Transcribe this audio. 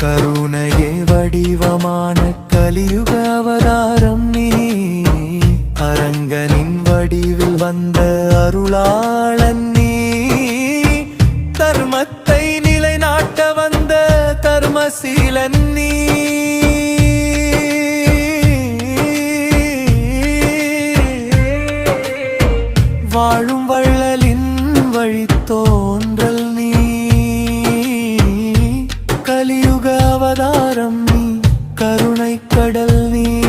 கருணையே வடிவமான கலியுக அவதாரம் நீ. அரங்கனின் வடிவில் வந்த அருளாளன் நீ. தர்மத்தை நிலைநாட்ட வந்த தர்மசீலன் நீ. வாழும் வள்ளலின் வழித்தோன்றல் நீ. கலியுக அவதாரம் நீ, கருணை கடல் நீ.